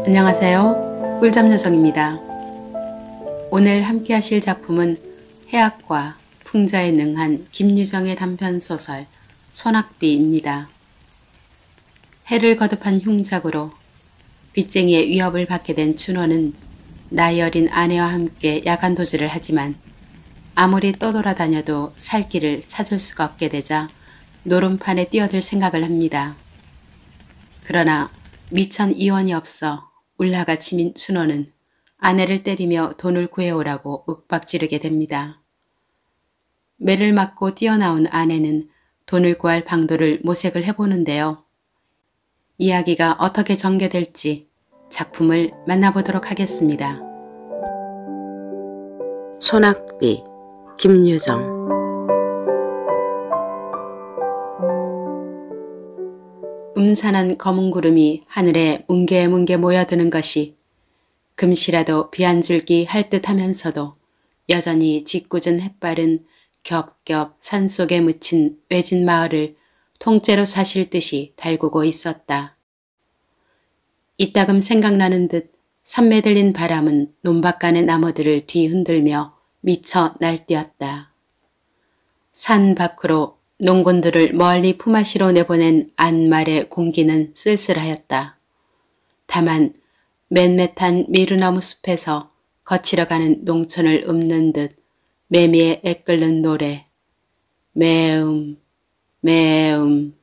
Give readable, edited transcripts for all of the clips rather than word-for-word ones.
안녕하세요. 꿀잠 여성입니다. 오늘 함께 하실 작품은 해학과 풍자에 능한 김유정의 단편소설 소낙비입니다. 해를 거듭한 흉작으로 빚쟁이의 위협을 받게 된 춘호는 나이 어린 아내와 함께 야간 도주를 하지만 아무리 떠돌아다녀도 살 길을 찾을 수가 없게 되자 노름판에 뛰어들 생각을 합니다. 그러나 미천 이원이 없어 울라가 치민 춘호는 아내를 때리며 돈을 구해오라고 윽박지르게 됩니다. 매를 맞고 뛰어나온 아내는 돈을 구할 방도를 모색을 해보는데요. 이야기가 어떻게 전개될지 작품을 만나보도록 하겠습니다. 소낙비, 김유정. 음산한 검은 구름이 하늘에 뭉게뭉게 모여드는 것이 금시라도 비 한 줄기 할 듯하면서도 여전히 짓궂은 햇발은 겹겹 산속에 묻힌 외진 마을을 통째로 사실 듯이 달구고 있었다. 이따금 생각나는 듯 산매 들린 바람은 논밭간의 나무들을 뒤흔들며 미쳐 날뛰었다. 산 밖으로 농군들을 멀리 품앗이로 내보낸 안말의 공기는 쓸쓸하였다. 다만 맷맷한 미루나무 숲에서 거칠어 가는 농촌을 읊는 듯 매미의 애끓는 노래. 매음, 매음.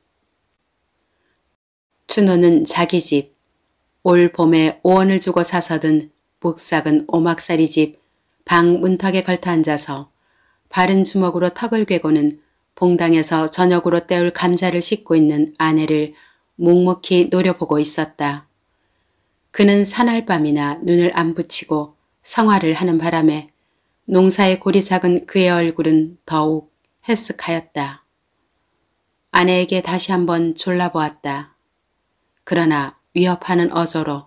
춘호는 자기 집, 올 봄에 5원을 주고 사서든 묵삭은 오막살이 집 방 문턱에 걸터 앉아서 바른 주먹으로 턱을 괴고는 봉당에서 저녁으로 때울 감자를 씻고 있는 아내를 묵묵히 노려보고 있었다. 그는 사날밤이나 눈을 안 붙이고 성화를 하는 바람에 농사에 골이 작은 그의 얼굴은 더욱 해쓱하였다. 아내에게 다시 한번 졸라보았다. 그러나 위협하는 어조로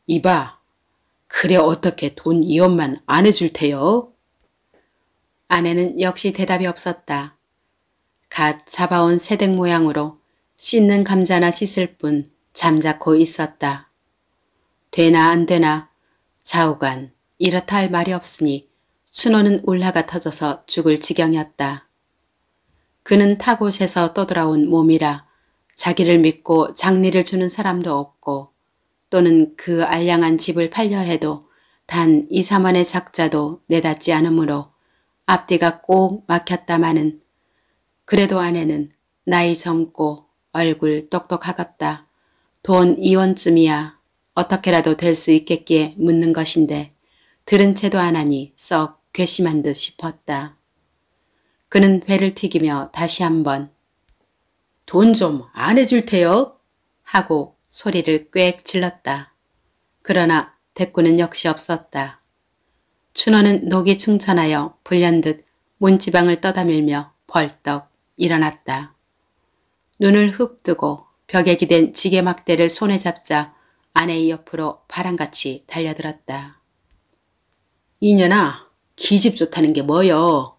이봐, 그래 어떻게 돈 2원만 안 해줄 테요? 아내는 역시 대답이 없었다. 갓 잡아온 새댁 모양으로 씻는 감자나 씻을 뿐 잠자코 있었다. 되나 안 되나 좌우간 이렇다 할 말이 없으니 춘호는 울라가 터져서 죽을 지경이었다. 그는 타곳에서 떠돌아온 몸이라 자기를 믿고 장리를 주는 사람도 없고 또는 그 알량한 집을 팔려 해도 단 2, 3원의 작자도 내닫지 않으므로 앞뒤가 꼭 막혔다마는 그래도 아내는 나이 젊고 얼굴 똑똑하겠다. 돈 2원쯤이야 어떻게라도 될 수 있겠기에 묻는 것인데 들은 채도 안 하니 썩 괘씸한 듯 싶었다. 그는 배를 튀기며 다시 한번 돈 좀 안 해줄 테요? 하고 소리를 꽥 질렀다. 그러나 대꾸는 역시 없었다. 춘호는 녹이 충천하여 불현듯 문지방을 떠다밀며 벌떡 일어났다. 눈을 흡뜨고 벽에 기댄 지게막대를 손에 잡자 아내의 옆으로 바람같이 달려들었다. 이년아, 기집 좋다는 게 뭐여?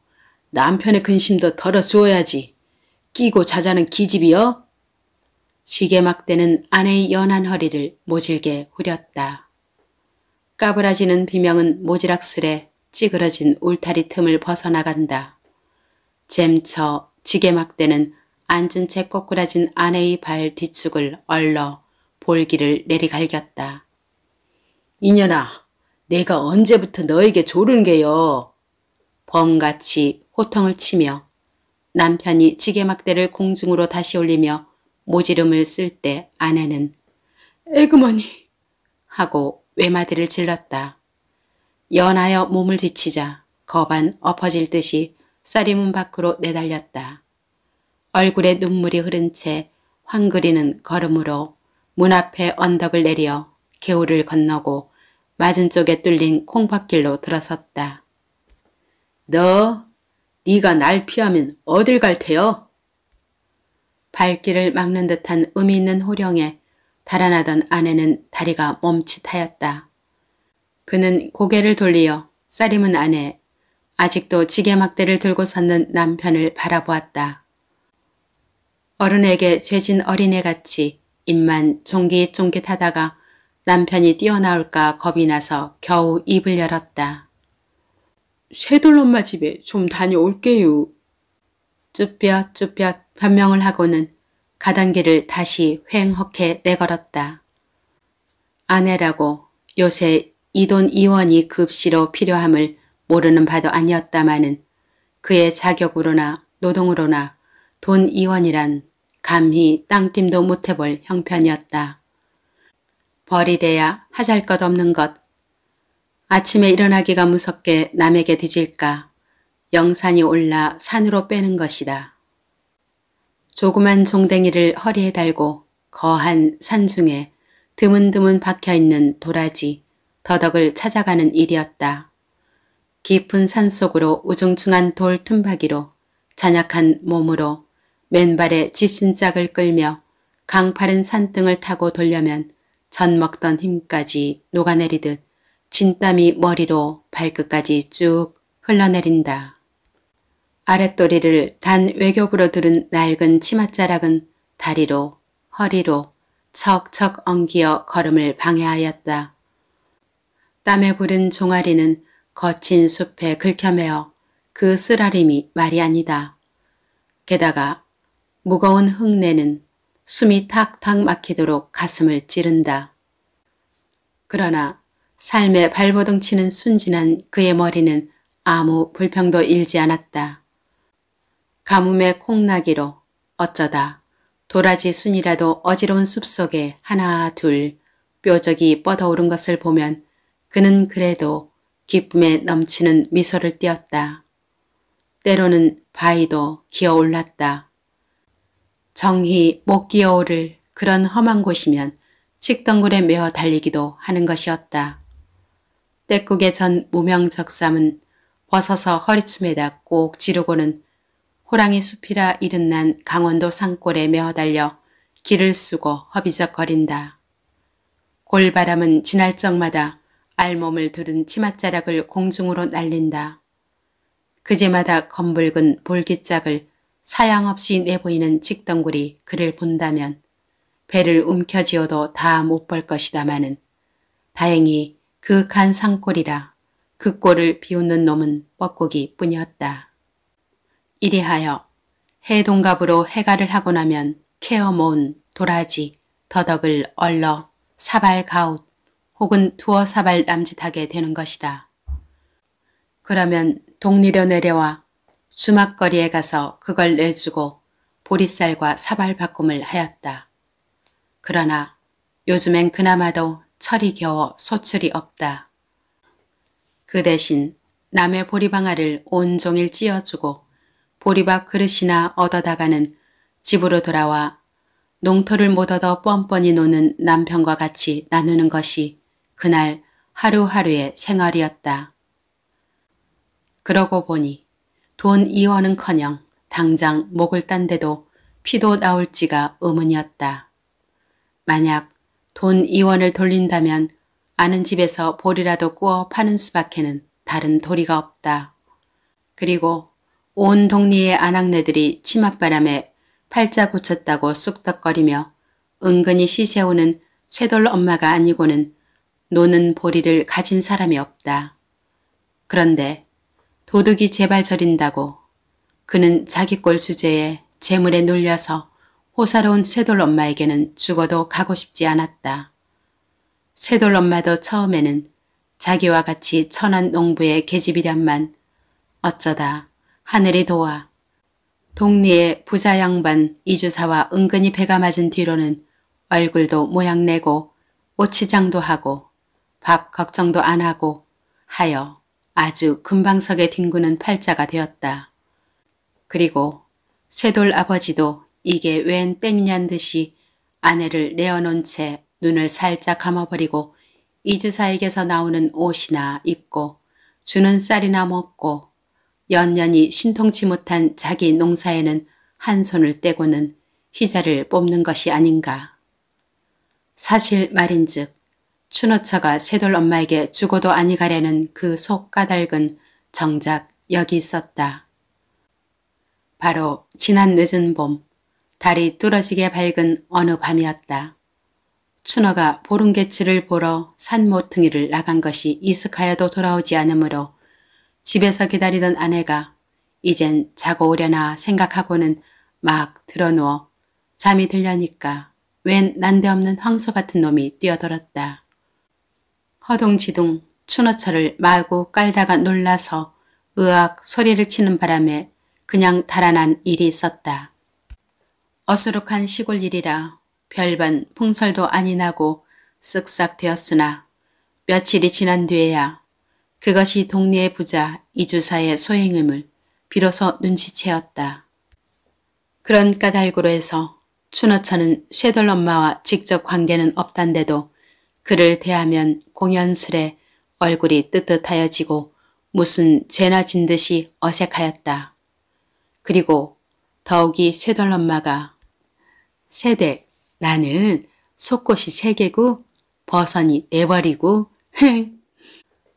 남편의 근심도 덜어주어야지. 끼고 자자는 기집이여? 지게막대는 아내의 연한 허리를 모질게 후렸다. 까부라지는 비명은 모지락스레 찌그러진 울타리 틈을 벗어나간다. 잼쳐 지게막대는 앉은 채 꼬꾸라진 아내의 발 뒤축을 얼러 볼기를 내리갈겼다. 이년아, 내가 언제부터 너에게 조른 게요? 범같이 호통을 치며 남편이 지게막대를 공중으로 다시 올리며 모지름을 쓸 때 아내는 에그머니 하고 외마디를 질렀다. 연하여 몸을 뒤치자 거반 엎어질 듯이 쌀이문 밖으로 내달렸다. 얼굴에 눈물이 흐른 채 황그리는 걸음으로 문 앞에 언덕을 내려 개울을 건너고 맞은 쪽에 뚫린 콩밭길로 들어섰다. 네가 날 피하면 어딜 갈 테요? 발길을 막는 듯한 의미 있는 호령에 달아나던 아내는 다리가 멈칫하였다. 그는 고개를 돌리어 쌀이문 안에 아직도 지게막대를 들고 섰는 남편을 바라보았다. 어른에게 죄진 어린애같이 입만 쫑깃쫑깃하다가 남편이 뛰어나올까 겁이 나서 겨우 입을 열었다. 쇠돌엄마 집에 좀 다녀올게요. 쭈뼛쭈뼛 변명을 하고는 가던 길을 다시 휑하게 내걸었다. 아내라고 요새 이돈 이원이 급시로 필요함을 모르는 바도 아니었다마는 그의 자격으로나 노동으로나 돈 이원이란 감히 땅김도 못해볼 형편이었다. 벌이 돼야 하잘것없는 것. 아침에 일어나기가 무섭게 남에게 뒤질까 영산이 올라 산으로 빼는 것이다. 조그만 종댕이를 허리에 달고 거한 산중에 드문드문 박혀있는 도라지, 더덕을 찾아가는 일이었다. 깊은 산속으로 우중충한 돌 틈바기로 잔약한 몸으로 맨발에 집신짝을 끌며 강파른 산등을 타고 돌려면 전 먹던 힘까지 녹아내리듯 진땀이 머리로 발끝까지 쭉 흘러내린다. 아랫도리를 단 외교부로 두른 낡은 치맛자락은 다리로 허리로 척척 엉기어 걸음을 방해하였다. 땀에 부른 종아리는 거친 숲에 긁혀매어 그 쓰라림이 말이 아니다. 게다가 무거운 흙내는 숨이 탁탁 막히도록 가슴을 찌른다. 그러나 삶에 발버둥 치는 순진한 그의 머리는 아무 불평도 일지 않았다. 가뭄의 콩나기로 어쩌다 도라지 순이라도 어지러운 숲속에 하나 둘 뾰족이 뻗어오른 것을 보면 그는 그래도 기쁨에 넘치는 미소를 띄었다. 때로는 바위도 기어올랐다. 정히 못 기어오를 그런 험한 곳이면 칡덩굴에 메어 달리기도 하는 것이었다. 떼국의 전 무명적삼은 벗어서 허리춤에다 꼭 지르고는 호랑이 숲이라 이름난 강원도 산골에 메어 달려 길을 쓰고 허비적거린다. 골바람은 지날 적마다 알몸을 두른 치맛자락을 공중으로 날린다. 그제마다 검붉은 볼기짝을 사양없이 내보이는 칡덩굴이 그를 본다면 배를 움켜쥐어도 다 못 볼 것이다마는 다행히 그윽한 산골이라 그 꼴을 비웃는 놈은 뻐꾸기 뿐이었다. 이리하여 해동갑으로 해가를 하고 나면 캐어 모은 도라지, 더덕을 얼러 사발 가웃 혹은 두어 사발 남짓하게 되는 것이다. 그러면 동리로 내려와 주막거리에 가서 그걸 내주고 보리쌀과 사발 바꿈을 하였다. 그러나 요즘엔 그나마도 철이 겨워 소출이 없다. 그 대신 남의 보리방아를 온종일 찧어주고 보리밥 그릇이나 얻어다가는 집으로 돌아와 농토를 못 얻어 뻔뻔히 노는 남편과 같이 나누는 것이 그날 하루하루의 생활이었다. 그러고 보니 돈 2원은커녕 당장 목을 딴 데도 피도 나올지가 의문이었다. 만약 돈 2원을 돌린다면 아는 집에서 보리라도 구워 파는 수밖에는 다른 도리가 없다. 그리고 온 동리의 아낙네들이 치맛바람에 팔자 고쳤다고 쑥덕거리며 은근히 시세우는 쇠돌 엄마가 아니고는 노는 보리를 가진 사람이 없다. 그런데 도둑이 제발 저린다고 그는 자기 꼴 주제에 재물에 눌려서 호사로운 쇠돌 엄마에게는 죽어도 가고 싶지 않았다. 쇠돌 엄마도 처음에는 자기와 같이 천한 농부의 계집이련만 어쩌다 하늘이 도와 동리의 부자 양반 이주사와 은근히 배가 맞은 뒤로는 얼굴도 모양내고 오치장도 하고 밥 걱정도 안 하고 하여 아주 금방석에 뒹구는 팔자가 되었다. 그리고 쇠돌 아버지도 이게 웬 땡이냔 듯이 아내를 내어놓은 채 눈을 살짝 감아버리고 이주사에게서 나오는 옷이나 입고 주는 쌀이나 먹고 연년이 신통치 못한 자기 농사에는 한 손을 떼고는 희자를 뽑는 것이 아닌가. 사실 말인즉 춘호처가 쇠돌 엄마에게 죽어도 아니 가려는 그 속 까닭은 정작 여기 있었다. 바로 지난 늦은 봄, 달이 뚫어지게 밝은 어느 밤이었다. 춘호가 보름개치를 보러 산 모퉁이를 나간 것이 이슥하여도 돌아오지 않으므로 집에서 기다리던 아내가 이젠 자고 오려나 생각하고는 막 드러누워 잠이 들려니까 웬 난데없는 황소 같은 놈이 뛰어들었다. 허둥지둥 춘호철을 마구 깔다가 놀라서 으악 소리를 치는 바람에 그냥 달아난 일이 있었다. 어수룩한 시골 일이라 별반 풍설도 아니 나고 쓱싹 되었으나 며칠이 지난 뒤에야 그것이 동리의 부자 이주사의 소행임을 비로소 눈치채었다. 그런 까닭으로 해서 춘호천은 쇠돌 엄마와 직접 관계는 없단데도 그를 대하면 공연스레 얼굴이 뜨뜻하여지고 무슨 죄나 진 듯이 어색하였다. 그리고 더욱이 쇠돌 엄마가 세댁 나는 속꽃이 3개고 버선이 4벌이고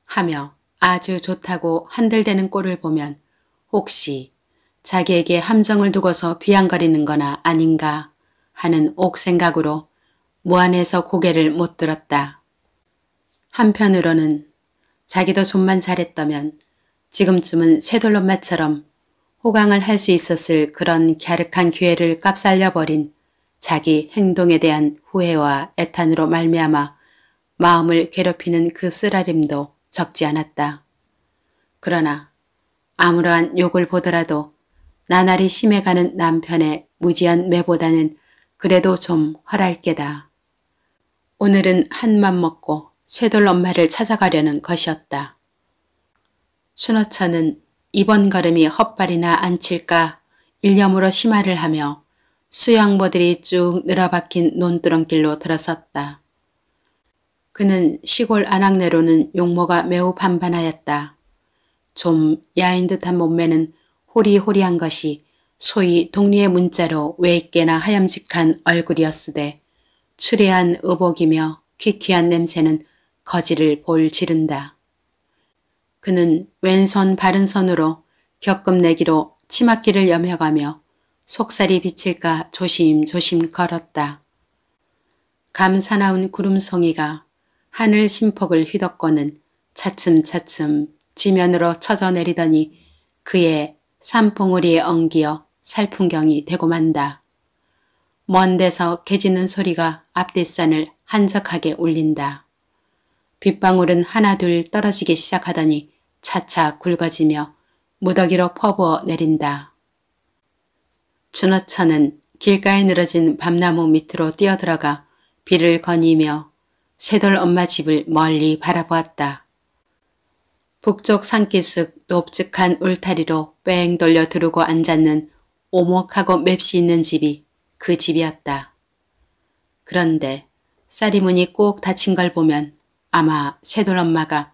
하며 아주 좋다고 한들대는 꼴을 보면 혹시 자기에게 함정을 두고서 비양거리는 거나 아닌가 하는 옥생각으로 무안해서 고개를 못 들었다. 한편으로는 자기도 좀만 잘했다면 지금쯤은 쇠돌엄마처럼 호강을 할 수 있었을 그런 갸륵한 기회를 깝살려버린 자기 행동에 대한 후회와 애탄으로 말미암아 마음을 괴롭히는 그 쓰라림도 적지 않았다. 그러나 아무러한 욕을 보더라도 나날이 심해가는 남편의 무지한 매보다는 그래도 좀 헐할 게다. 오늘은 한맘 먹고 쇠돌 엄마를 찾아가려는 것이었다. 춘호천은 이번 걸음이 헛발이나 안 칠까 일념으로 심화를 하며 수양보들이 쭉 늘어박힌 논두렁길로 들어섰다. 그는 시골 안악내로는 용모가 매우 반반하였다. 좀 야인 듯한 몸매는 호리호리한 것이 소위 동리의 문자로 왜 있게나 하염직한 얼굴이었으되 추레한 의복이며 퀴퀴한 냄새는 거지를 볼 지른다. 그는 왼손 바른손으로 겹금내기로 치맛길을 여며가며 속살이 비칠까 조심조심 걸었다. 감사나운 구름송이가 하늘 심폭을 휘덮고는 차츰차츰 지면으로 쳐져 내리더니 그의 산봉우리에 엉기어 살풍경이 되고 만다. 먼 데서 개짖는 소리가 앞뒷산을 한적하게 울린다. 빗방울은 하나둘 떨어지기 시작하더니 차차 굵어지며 무더기로 퍼부어 내린다. 춘호천은 길가에 늘어진 밤나무 밑으로 뛰어들어가 비를 거니며 쇠돌 엄마 집을 멀리 바라보았다. 북쪽 산기슭 높직한 울타리로 뺑 돌려 두르고 앉았는 오목하고 맵시 있는 집이 그 집이었다. 그런데 쌀이문이 꼭 닫힌 걸 보면 아마 쇠돌 엄마가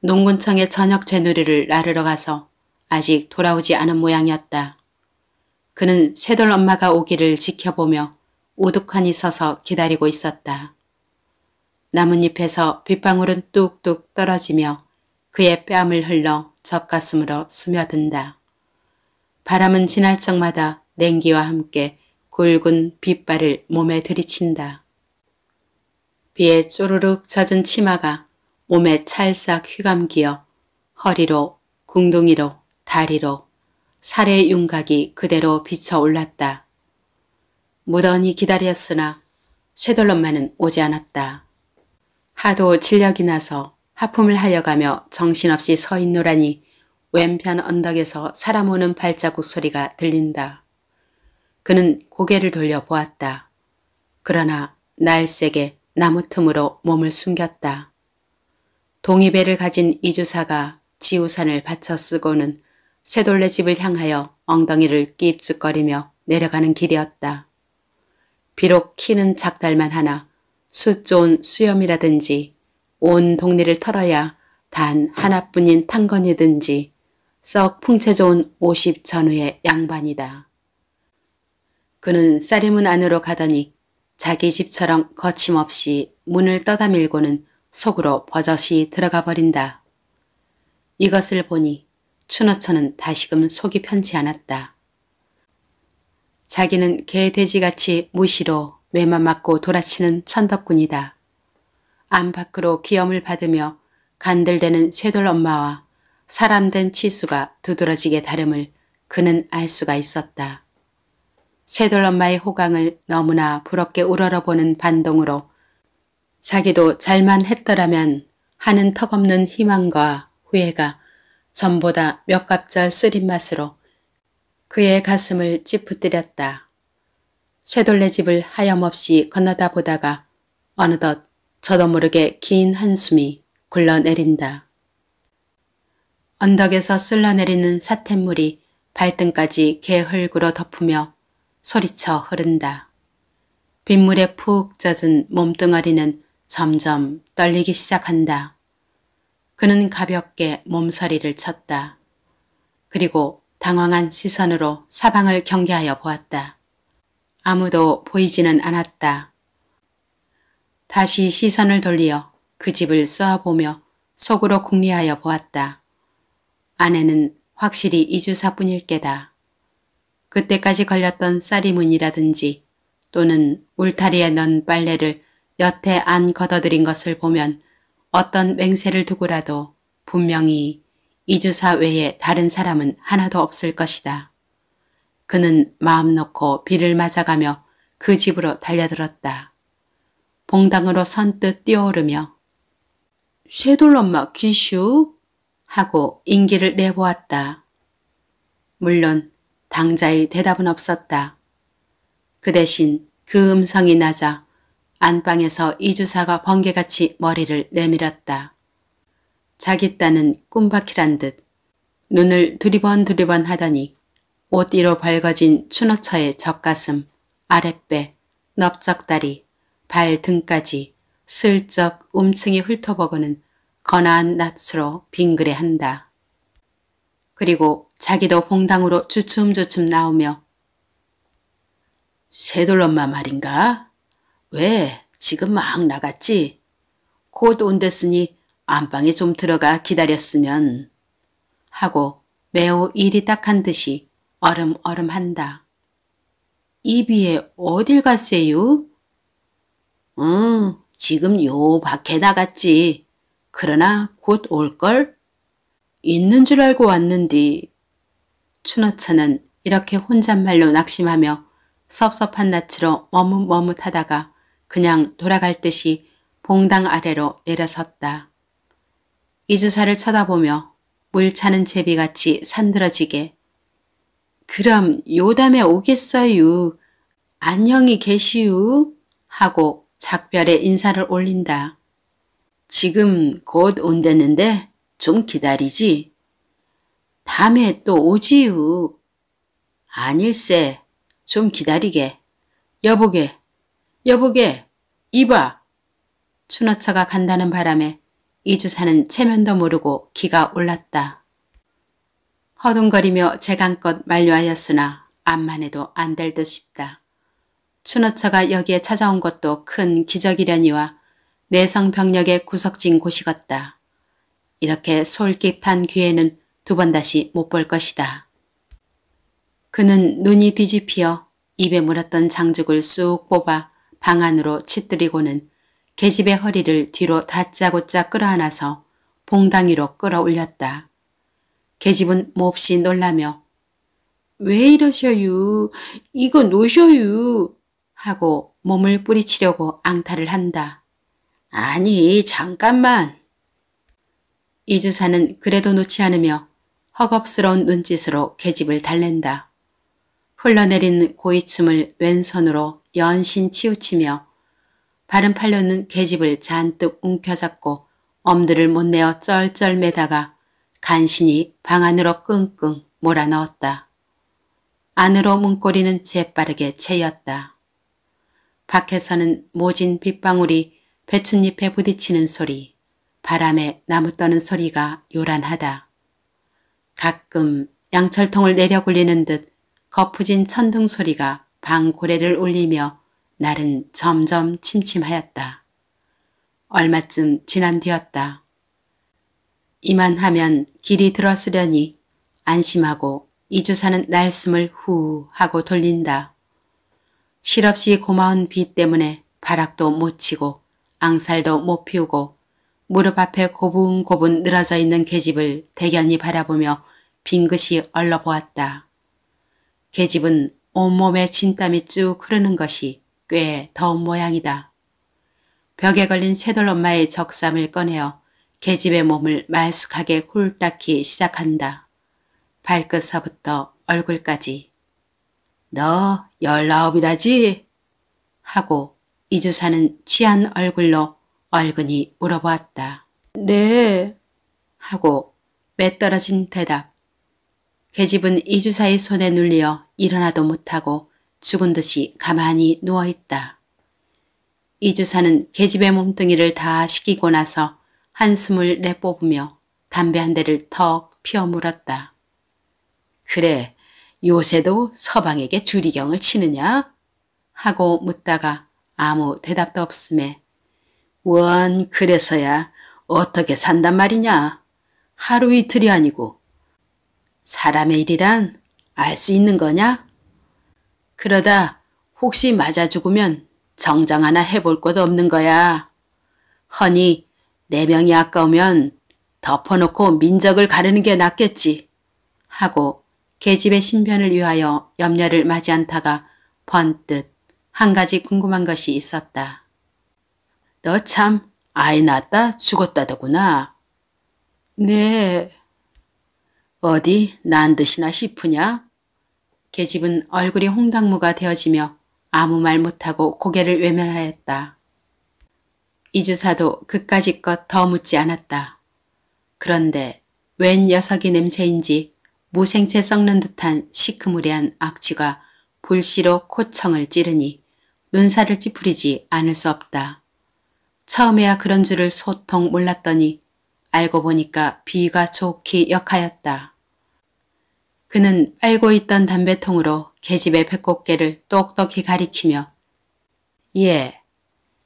농군청의 저녁 제누리를 나르러 가서 아직 돌아오지 않은 모양이었다. 그는 쇠돌 엄마가 오기를 지켜보며 우두커니 서서 기다리고 있었다. 나뭇잎에서 빗방울은 뚝뚝 떨어지며 그의 뺨을 흘러 젖가슴으로 스며든다. 바람은 지날 적마다 냉기와 함께 굵은 빗발을 몸에 들이친다. 비에 쪼르륵 젖은 치마가 몸에 찰싹 휘감기어 허리로, 궁둥이로, 다리로 살의 윤곽이 그대로 비쳐 올랐다. 무던히 기다렸으나 쇠돌 엄마는 오지 않았다. 하도 진력이 나서 하품을 하여가며 정신없이 서 있노라니 왼편 언덕에서 사람 오는 발자국 소리가 들린다. 그는 고개를 돌려 보았다. 그러나 날쌔게 나무 틈으로 몸을 숨겼다. 동이배를 가진 이주사가 지우산을 받쳐 쓰고는 쇠돌레 집을 향하여 엉덩이를 깁죽거리며 내려가는 길이었다. 비록 키는 작달만 하나 수 좋은 수염이라든지 온 동리를 털어야 단 하나뿐인 탕건이든지 썩 풍채 좋은 50 전후의 양반이다. 그는 쌀이문 안으로 가더니 자기 집처럼 거침없이 문을 떠다밀고는 속으로 버젓이 들어가 버린다. 이것을 보니 춘어처는 다시금 속이 편치 않았다. 자기는 개 돼지같이 무시로 매만 맞고 돌아치는 천덕군이다. 안 밖으로 기염을 받으며 간들대는 쇠돌 엄마와 사람된 치수가 두드러지게 다름을 그는 알 수가 있었다. 쇠돌 엄마의 호강을 너무나 부럽게 우러러보는 반동으로 자기도 잘만 했더라면 하는 턱없는 희망과 후회가 전보다 몇 갑절 쓰린 맛으로 그의 가슴을 찌푸뜨렸다. 쇠돌네 집을 하염없이 건너다 보다가 어느덧 저도 모르게 긴 한숨이 굴러내린다. 언덕에서 쓸러내리는 사태물이 발등까지 개흙으로 덮으며 소리쳐 흐른다. 빗물에 푹 젖은 몸뚱아리는 점점 떨리기 시작한다. 그는 가볍게 몸서리를 쳤다. 그리고 당황한 시선으로 사방을 경계하여 보았다. 아무도 보이지는 않았다. 다시 시선을 돌리어 그 집을 쏘아보며 속으로 궁리하여 보았다. 아내는 확실히 이주사뿐일 게다. 그때까지 걸렸던 쌀이문이라든지 또는 울타리에 넣은 빨래를 여태 안 걷어들인 것을 보면 어떤 맹세를 두고라도 분명히 이주사 외에 다른 사람은 하나도 없을 것이다. 그는 마음 놓고 비를 맞아가며 그 집으로 달려들었다. 봉당으로 선뜻 뛰어오르며 쇠돌엄마 기슈? 하고 인기를 내보았다. 물론 당자의 대답은 없었다. 그 대신 그 음성이 낮아 안방에서 이주사가 번개같이 머리를 내밀었다. 자기 딴은 꿈바퀴란 듯 눈을 두리번 하더니 옷 위로 벌거진 춘어처의 젖가슴, 아랫배, 넓적다리, 발 등까지 슬쩍 움층이 훑어보고는 거나한 낯으로 빙그레한다. 그리고 자기도 봉당으로 주춤주춤 나오며 쇠돌엄마 말인가? 왜 지금 막 나갔지? 곧 온댔으니 안방에 좀 들어가 기다렸으면 하고 매우 일이 딱한 듯이 얼음얼음한다. 이비에 어딜 갔어요? 지금 요 밖에 나갔지. 그러나 곧 올걸? 있는 줄 알고 왔는디. 춘어처는 이렇게 혼잣말로 낙심하며 섭섭한 낯으로 머뭇머뭇하다가 그냥 돌아갈 듯이 봉당 아래로 내려섰다. 이주사를 쳐다보며 물 차는 제비같이 산들어지게 그럼 요담에 오겠어유. 안녕히 계시유. 하고 작별의 인사를 올린다. 지금 곧 온댔는데 좀 기다리지. 다음에 또 오지유. 아닐세. 좀 기다리게. 여보게. 이봐. 춘어처가 간다는 바람에 이주사는 체면도 모르고 기가 올랐다. 허둥거리며 재간껏 만류하였으나 암만 해도 안 될 듯 싶다. 춘어처가 여기에 찾아온 것도 큰 기적이려니와 내성병력의 구석진 곳이겠다. 이렇게 솔깃한 기회는 두 번 다시 못 볼 것이다. 그는 눈이 뒤집히어 입에 물었던 장죽을 쑥 뽑아 방 안으로 치뜨리고는 계집의 허리를 뒤로 다짜고짜 끌어안아서 봉당 위로 끌어올렸다. 계집은 몹시 놀라며 왜 이러셔유? 이거 놓으셔유. 하고 몸을 뿌리치려고 앙탈을 한다. 아니 잠깐만. 이주사는 그래도 놓지 않으며 허겁스러운 눈짓으로 계집을 달랜다. 흘러내린 고이춤을 왼손으로 연신 치우치며 바른 팔로는 계집을 잔뜩 움켜잡고 엄두를 못 내어 쩔쩔 매다가 간신히 방 안으로 끙끙 몰아넣었다. 안으로 문고리는 재빠르게 채였다. 밖에서는 모진 빗방울이 배춧잎에 부딪히는 소리, 바람에 나무 떠는 소리가 요란하다. 가끔 양철통을 내려 굴리는 듯 거푸진 천둥 소리가 방 고래를 울리며 날은 점점 침침하였다. 얼마쯤 지난 뒤였다. 이만하면 길이 들었으려니 안심하고 이주사는 날숨을 후 하고 돌린다. 실없이 고마운 비 때문에 바락도 못 치고 앙살도 못 피우고 무릎 앞에 고분고분 늘어져 있는 계집을 대견히 바라보며 빙긋이 얼러보았다. 계집은 온몸에 진땀이 쭉 흐르는 것이 꽤 더운 모양이다. 벽에 걸린 쇠돌 엄마의 적삼을 꺼내어 계집의 몸을 말쑥하게 훑닦기 시작한다. 발끝서부터 얼굴까지. 너 19이라지? 하고 이주사는 취한 얼굴로 얼근히 물어보았다. 네. 하고 매떨어진 대답. 계집은 이주사의 손에 눌려 일어나도 못하고 죽은 듯이 가만히 누워있다. 이주사는 계집의 몸뚱이를 다 식히고 나서 한숨을 내뽑으며 담배 한 대를 턱 피워 물었다. 그래, 요새도 서방에게 주리경을 치느냐? 하고 묻다가 아무 대답도 없음에 원 그래서야 어떻게 산단 말이냐? 하루 이틀이 아니고 사람의 일이란 알 수 있는 거냐? 그러다 혹시 맞아 죽으면 정장 하나 해볼 것도 없는 거야. 허니 내 명이 아까우면 덮어놓고 민적을 가르는 게 낫겠지. 하고 계집의 신변을 위하여 염려를 마지 않다가 번뜩 한 가지 궁금한 것이 있었다. 너 참 아이 낳았다 죽었다더구나. 네. 어디 난 듯이나 싶으냐? 계집은 얼굴이 홍당무가 되어지며 아무 말 못하고 고개를 외면하였다. 이주사도 그까짓것 더 묻지 않았다. 그런데 웬 녀석이 냄새인지 무생채 썩는 듯한 시크무리한 악취가 불씨로 콧청을 찌르니 눈살을 찌푸리지 않을 수 없다. 처음에야 그런 줄을 소통 몰랐더니 알고 보니까 비위가 좋기 역하였다. 그는 빨고 있던 담배통으로 계집의 배꼽깨를 똑똑히 가리키며 예,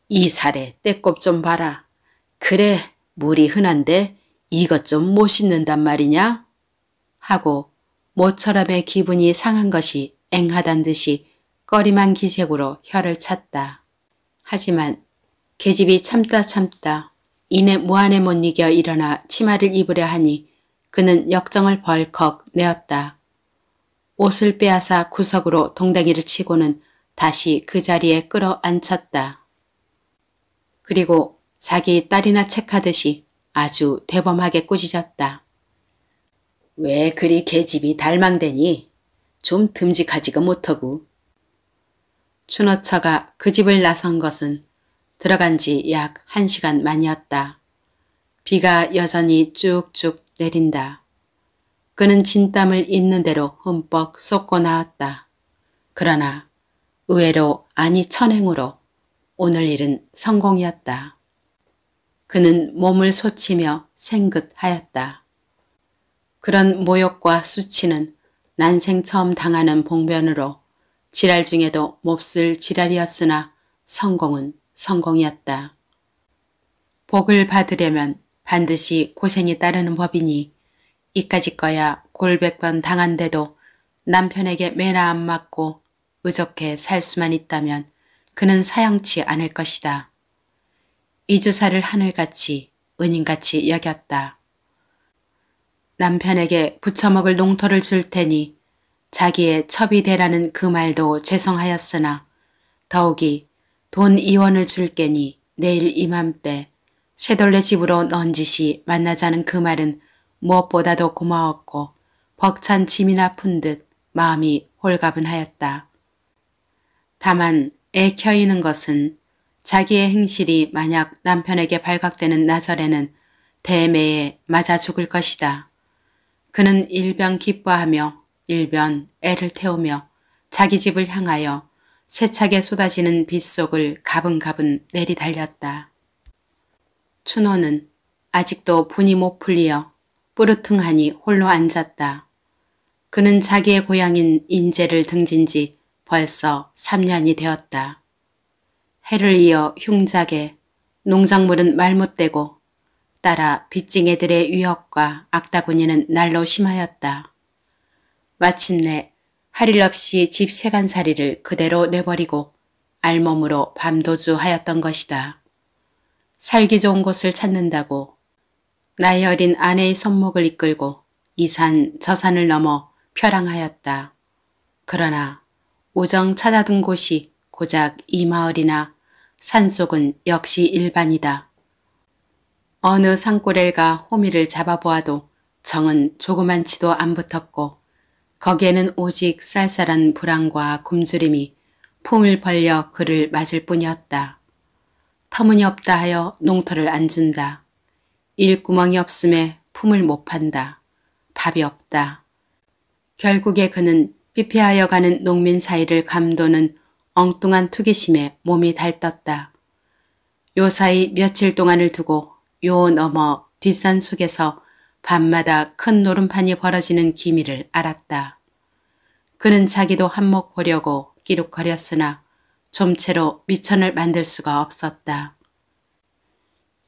이 살에 때꼽 좀 봐라. 그래, 물이 흔한데 이것 좀 못 씻는단 말이냐? 하고 모처럼의 기분이 상한 것이 앵하단 듯이 꺼림한 기색으로 혀를 찼다. 하지만 계집이 참다 이내 무안에 못 이겨 일어나 치마를 입으려 하니 그는 역정을 벌컥 내었다. 옷을 빼앗아 구석으로 동댕이를 치고는 다시 그 자리에 끌어앉혔다. 그리고 자기 딸이나 책하듯이 아주 대범하게 꾸짖었다. 왜 그리 계집이 달망대니? 좀 듬직하지가 못하고. 춘어처가 그 집을 나선 것은 들어간 지 약 1시간 만이었다. 비가 여전히 쭉쭉 내린다. 그는 진땀을 있는 대로 흠뻑 쏟고 나왔다. 그러나 의외로 아니 천행으로 오늘 일은 성공이었다. 그는 몸을 솟치며 생긋하였다. 그런 모욕과 수치는 난생 처음 당하는 봉변으로 지랄 중에도 몹쓸 지랄이었으나 성공은 성공이었다. 복을 받으려면 반드시 고생이 따르는 법이니 이까짓 거야 골백번 당한데도 남편에게 매나 안 맞고 의족해 살 수만 있다면 그는 사양치 않을 것이다. 이주사를 하늘같이 은인같이 여겼다. 남편에게 부쳐먹을 농토를 줄 테니 자기의 첩이 되라는 그 말도 죄송하였으나 더욱이 돈 2원을 줄 게니 내일 이맘때 쇠돌레 집으로 넌지시 만나자는 그 말은 무엇보다도 고마웠고 벅찬 짐이나 푼 듯 마음이 홀가분하였다. 다만 애 켜이는 것은 자기의 행실이 만약 남편에게 발각되는 나절에는 대매에 맞아 죽을 것이다. 그는 일변 기뻐하며 일변 애를 태우며 자기 집을 향하여 세차게 쏟아지는 빗속을 가분가분 내리달렸다. 춘호는 아직도 분이 못 풀리어 뿌르퉁하니 홀로 앉았다. 그는 자기의 고향인 인제를 등진 지 벌써 3년이 되었다. 해를 이어 흉작에 농작물은 말 못되고 따라 빚쟁이들의 위협과 악다구니는 날로 심하였다. 마침내 할 일 없이 집 세간살이를 그대로 내버리고 알몸으로 밤도주하였던 것이다. 살기 좋은 곳을 찾는다고 나이 어린 아내의 손목을 이끌고 이 산 저 산을 넘어 표랑하였다. 그러나 우정 찾아든 곳이 고작 이 마을이나 산속은 역시 일반이다. 어느 산골엘가 호미를 잡아보아도 정은 조그만치도 안 붙었고 거기에는 오직 쌀쌀한 불안과 굶주림이 품을 벌려 그를 맞을 뿐이었다. 터무니없다 하여 농토를 안 준다. 일구멍이 없음에 품을 못 판다. 밥이 없다. 결국에 그는 피폐하여 가는 농민 사이를 감도는 엉뚱한 투기심에 몸이 달떴다. 요사이 며칠 동안을 두고 요 너머 뒷산 속에서 밤마다 큰 노름판이 벌어지는 기미를 알았다. 그는 자기도 한몫 보려고 끼룩거렸으나 좀채로 미천을 만들 수가 없었다.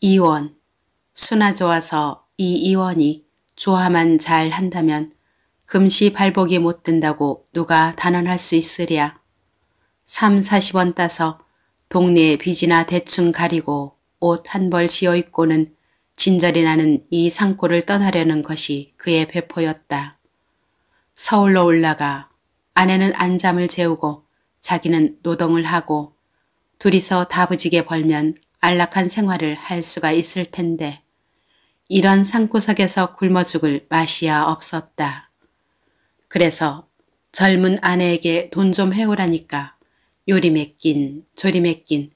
이원, 수나 좋아서 이 이원이 조화만 잘 한다면 금시 발복이 못 든다고 누가 단언할 수 있으랴. 3, 40원 따서 동네에 빚이나 대충 가리고 옷 한 벌 지어 입고는 진절이 나는 이 산골을 떠나려는 것이 그의 배포였다. 서울로 올라가 아내는 안잠을 재우고 자기는 노동을 하고 둘이서 다부지게 벌면 안락한 생활을 할 수가 있을 텐데 이런 산구석에서 굶어 죽을 맛이야 없었다. 그래서 젊은 아내에게 돈 좀 해오라니까 요리 맡긴 조리 맡긴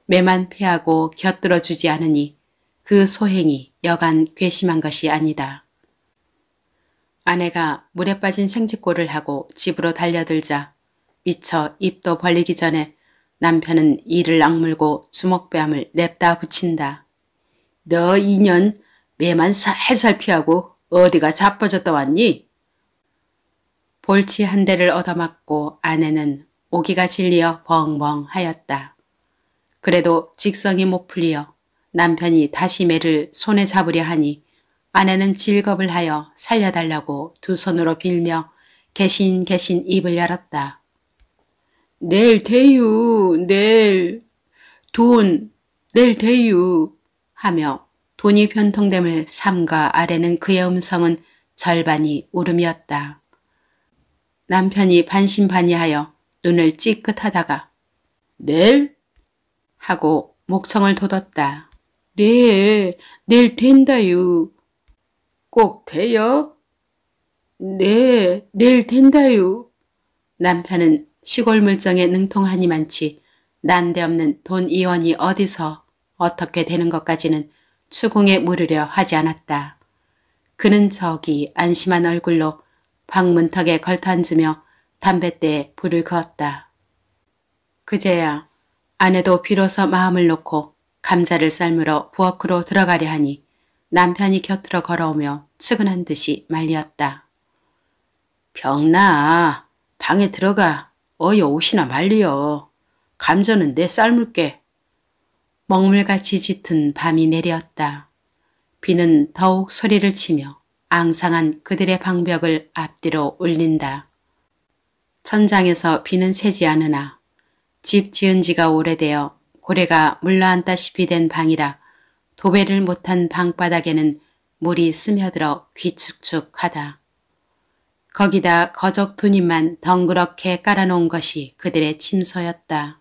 매만 패하고 곁들어 주지 않으니 그 소행이 여간 괘씸한 것이 아니다. 아내가 물에 빠진 생쥐꼴을 하고 집으로 달려들자 미처 입도 벌리기 전에 남편은 이를 악물고 주먹뺨을 냅다 붙인다. 너 이년 매만 살살 피하고 어디가 자빠졌다 왔니? 볼치 한 대를 얻어맞고 아내는 오기가 질리어 벙벙하였다. 그래도 직성이 못 풀리어 남편이 다시 매를 손에 잡으려 하니 아내는 질겁을 하여 살려달라고 두 손으로 빌며 개신개신 입을 열었다. 내일 대유, 내일 돈, 내일 대유 하며 돈이 변통됨을 삼가 아래는 그의 음성은 절반이 울음이었다. 남편이 반신반의하여 눈을 찌끗하다가 내일? 하고 목청을 돋웠다. 네, 내일 된다유. 꼭 돼요? 네, 내일 된다유. 남편은 시골 물정에 능통하니만치 난데없는 돈 2원이 어디서 어떻게 되는 것까지는 추궁에 물으려 하지 않았다. 그는 저기 안심한 얼굴로 방문턱에 걸터앉으며 담뱃대에 불을 그었다. 그제야 아내도 비로소 마음을 놓고 감자를 삶으러 부엌으로 들어가려 하니 남편이 곁으로 걸어오며 측은한 듯이 말리었다. 병나 방에 들어가 어여 옷이나 말리어. 감자는 내 삶을게. 먹물같이 짙은 밤이 내렸다. 비는 더욱 소리를 치며 앙상한 그들의 방벽을 앞뒤로 울린다. 천장에서 비는 새지 않으나 집 지은 지가 오래되어 고래가 물러앉다시피 된 방이라 도배를 못한 방바닥에는 물이 스며들어 귀축축하다. 거기다 거적 두잎만 덩그렇게 깔아놓은 것이 그들의 침소였다.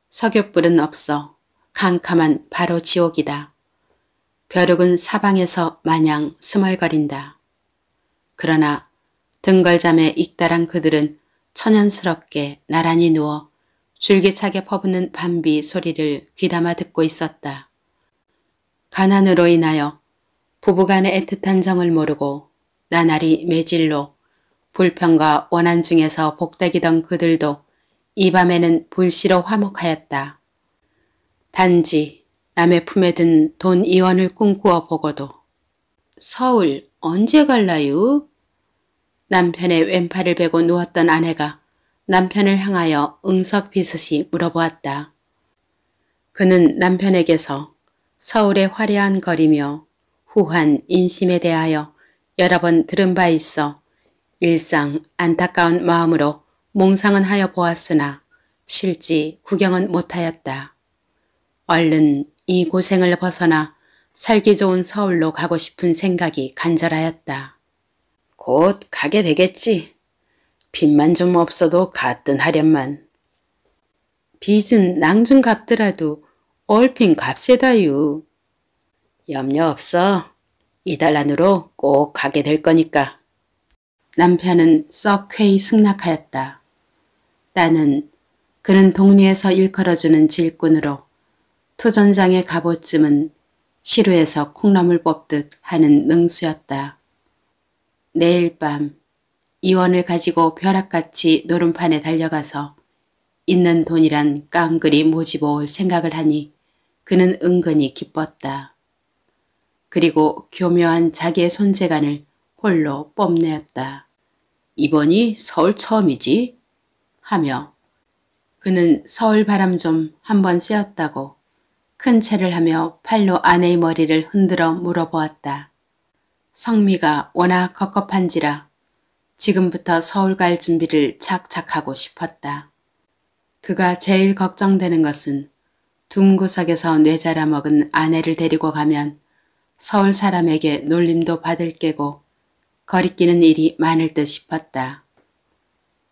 석유불은 없어 캄캄한 바로 지옥이다. 벼룩은 사방에서 마냥 스멀거린다. 그러나 등걸잠에 익달한 그들은 천연스럽게 나란히 누워 줄기차게 퍼붓는 밤비 소리를 귀담아 듣고 있었다. 가난으로 인하여 부부간의 애틋한 정을 모르고 나날이 매질로 불평과 원한 중에서 복닥이던 그들도 이 밤에는 불시로 화목하였다. 단지 남의 품에 든 돈 2원을 꿈꾸어 보고도 서울 언제 갈라유? 남편의 왼팔을 베고 누웠던 아내가 남편을 향하여 응석비슷이 물어보았다. 그는 남편에게서 서울의 화려한 거리며 후한 인심에 대하여 여러 번 들은 바 있어 일상 안타까운 마음으로 몽상은 하여 보았으나 실지 구경은 못하였다. 얼른 이 고생을 벗어나 살기 좋은 서울로 가고 싶은 생각이 간절하였다. 곧 가게 되겠지. 빚만 좀 없어도 갔든 하련만. 빚은 낭중 갚더라도 얼핀 값세다유. 염려 없어. 이달 안으로 꼭 가게 될 거니까. 남편은 썩 회의 승낙하였다. 나는 그는 동리에서 일컬어주는 질꾼으로 투전장의 갑옷쯤은 시루에서 콩나물 뽑듯 하는 능수였다. 내일 밤 이원을 가지고 벼락같이 노름판에 달려가서 있는 돈이란 깡그리 모집어올 생각을 하니 그는 은근히 기뻤다. 그리고 교묘한 자기의 손재간을 홀로 뽐내었다. 이번이 서울 처음이지? 하며 그는 서울 바람 좀 한번 쐬었다고 큰 채를 하며 팔로 아내의 머리를 흔들어 물어보았다. 성미가 워낙 겁겁한지라 지금부터 서울 갈 준비를 착착하고 싶었다. 그가 제일 걱정되는 것은 둠구석에서 뇌자라 먹은 아내를 데리고 가면 서울 사람에게 놀림도 받을 게고 거리끼는 일이 많을 듯 싶었다.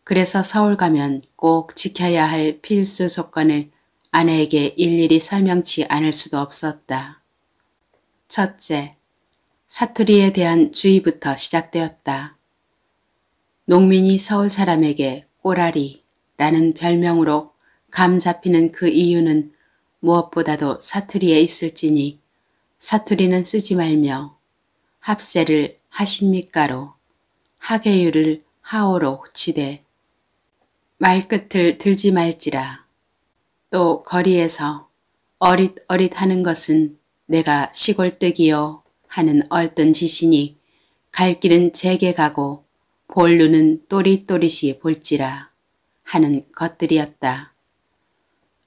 그래서 서울 가면 꼭 지켜야 할 필수 조건을 아내에게 일일이 설명치 않을 수도 없었다. 첫째, 사투리에 대한 주의부터 시작되었다. 농민이 서울 사람에게 꼬라리라는 별명으로 감 잡히는 그 이유는 무엇보다도 사투리에 있을지니 사투리는 쓰지 말며 합세를 하십니까로 하계유를 하오로 치되 말끝을 들지 말지라. 또 거리에서 어릿어릿 하는 것은 내가 시골뜨기요 하는 얼뜬 짓이니 갈 길은 제게 가고 볼 눈은 또릿또릿이 볼지라 하는 것들이었다.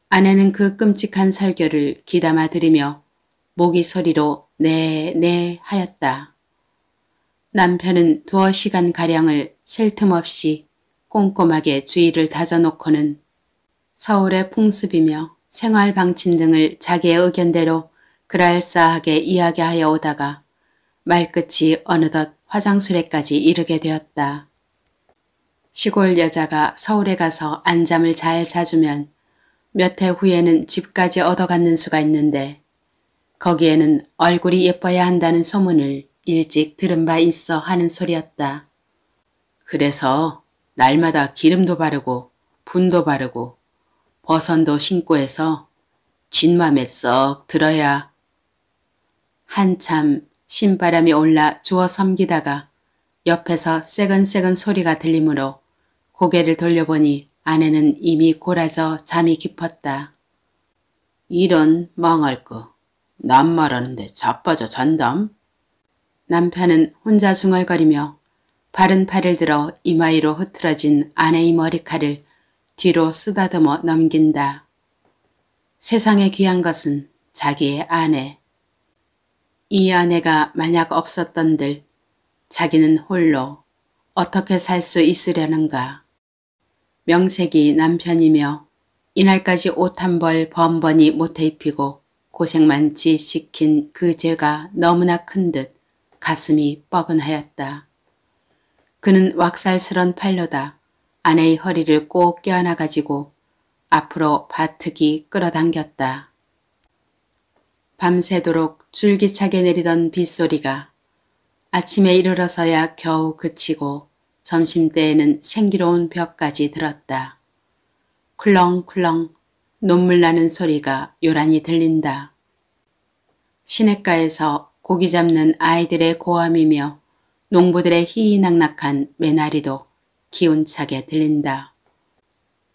아내는 그 끔찍한 설교를 귀담아 들으며 모기 소리로 네 하였다. 남편은 두어 시간가량을 쉴 틈 없이 꼼꼼하게 주의를 다져놓고는 서울의 풍습이며 생활 방침 등을 자기의 의견대로 그랄싸하게 이야기하여 오다가 말끝이 어느덧 화장술에까지 이르게 되었다. 시골 여자가 서울에 가서 안잠을 잘 자주면 몇 해 후에는 집까지 얻어갖는 수가 있는데 거기에는 얼굴이 예뻐야 한다는 소문을 일찍 들은 바 있어 하는 소리였다. 그래서 날마다 기름도 바르고 분도 바르고 버선도 신고 해서 진맘에 썩 들어야. 한참 신바람이 올라 주워 섬기다가 옆에서 새근새근 소리가 들리므로 고개를 돌려보니 아내는 이미 골아져 잠이 깊었다. 이런 망할 거. 남 말하는데 자빠져 잔담? 남편은 혼자 중얼거리며 바른 팔을 들어 이마위로 흐트러진 아내의 머리칼을 뒤로 쓰다듬어 넘긴다. 세상에 귀한 것은 자기의 아내. 이 아내가 만약 없었던들 자기는 홀로 어떻게 살 수 있으려는가. 명색이 남편이며 이날까지 옷 한 벌 번번이 못해 입히고 고생만 지시킨 그 죄가 너무나 큰 듯 가슴이 뻐근하였다. 그는 왁살스런 팔로다 아내의 허리를 꼭 껴안아 가지고 앞으로 바트기 끌어당겼다. 밤새도록 줄기차게 내리던 빗소리가 아침에 이르러서야 겨우 그치고 점심때에는 생기로운 벽까지 들었다. 쿨렁쿨렁 눈물 나는 소리가 요란히 들린다. 시냇가에서 고기 잡는 아이들의 고함이며 농부들의 희희낙낙한 매나리도 기운차게 들린다.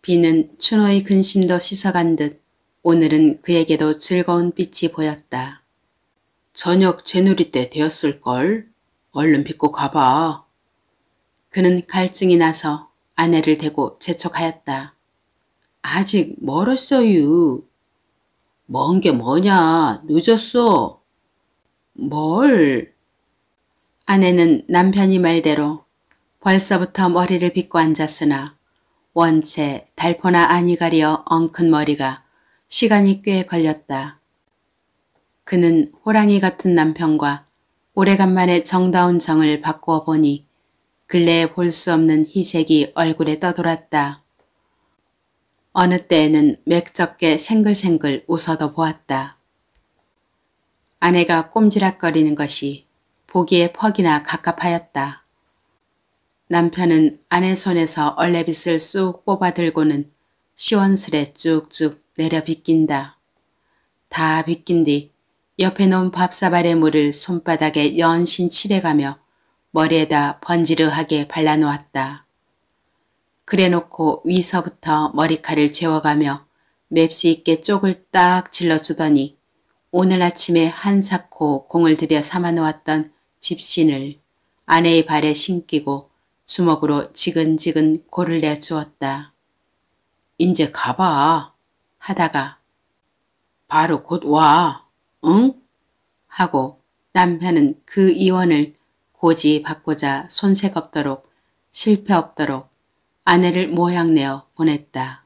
비는 춘호의 근심도 씻어간 듯 오늘은 그에게도 즐거운 빛이 보였다. 저녁 재누리 때 되었을걸? 얼른 빚고 가봐. 그는 갈증이 나서 아내를 대고 재촉하였다. 아직 멀었어유. 먼 게 뭐냐? 늦었어. 뭘? 아내는 남편이 말대로 벌써부터 머리를 빗고 앉았으나 원체 달포나 아니 가려 엉큰 머리가 시간이 꽤 걸렸다. 그는 호랑이 같은 남편과 오래간만에 정다운 정을 바꾸어 보니 근래에 볼 수 없는 희색이 얼굴에 떠돌았다. 어느 때에는 맥적게 생글생글 웃어도 보았다. 아내가 꼼지락거리는 것이 보기에 퍽이나 갑갑하였다. 남편은 아내 손에서 얼레빗을 쑥 뽑아 들고는 시원스레 쭉쭉 내려 빗긴다. 다 빗긴 뒤 옆에 놓은 밥사발의 물을 손바닥에 연신 칠해가며 머리에다 번지르하게 발라놓았다. 그래놓고 위서부터 머리칼을 재워가며 맵시 있게 쪽을 딱 질러주더니 오늘 아침에 한사코 공을 들여 삼아놓았던 집신을 아내의 발에 신기고 주먹으로 지근지근 골을 내주었다. 인제 가봐 하다가 바로 곧 와, 응? 하고 남편은 그 이원을 고지 받고자 손색 없도록 실패 없도록 아내를 모양내어 보냈다.